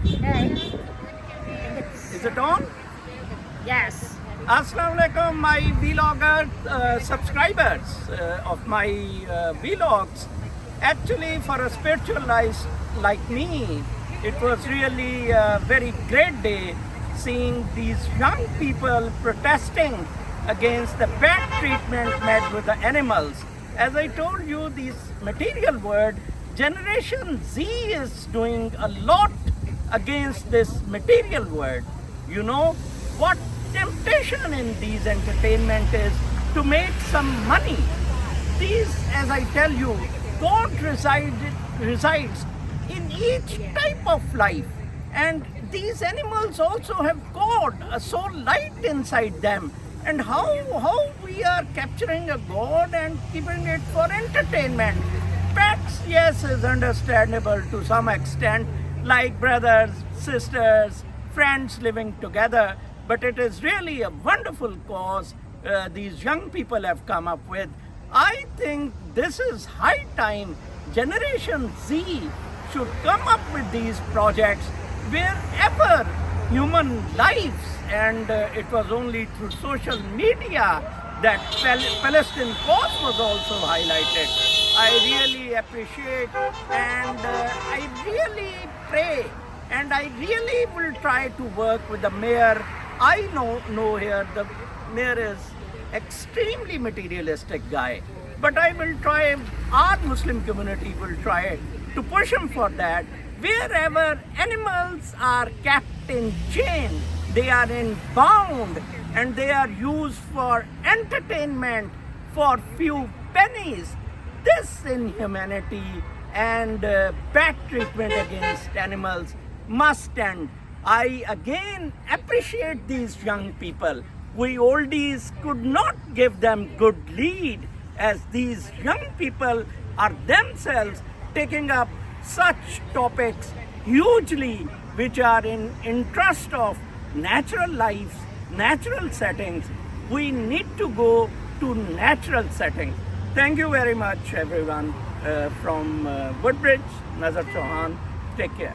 Okay. Is it on? Yes. Assalamu alaikum, my vlogger subscribers of my vlogs. Actually, for a spiritualized like me, it was really a very great day seeing these young people protesting against the bad treatment met with the animals. As I told you, this material world, Generation Z is doing a lot against this material world. You know what temptation in these entertainment is to make some money. These, as I tell you, God resides in each type of life, and these animals also have God, a soul light inside them. And how we are capturing a God and keeping it for entertainment. Pets, yes, is understandable to some extent, like brothers, sisters, friends living together, but it is really a wonderful cause these young people have come up with. I think this is high time Generation Z should come up with these projects wherever human lives, and it was only through social media that Palestine cause was also highlighted. I really appreciate, and I really pray, and I really will try to work with the mayor. I know here the mayor is extremely materialistic guy, but I will try, our Muslim community will try to push him for that. Wherever animals are kept in chain, they are in bound, and they are used for entertainment for few pennies. This inhumanity and bad treatment against animals must end. I again appreciate these young people. We oldies could not give them good lead, as these young people are themselves taking up such topics hugely, which are in interest of natural lives, natural settings. We need to go to natural settings. Thank you very much, everyone. From Woodbridge, Nazar Chauhan. Take care.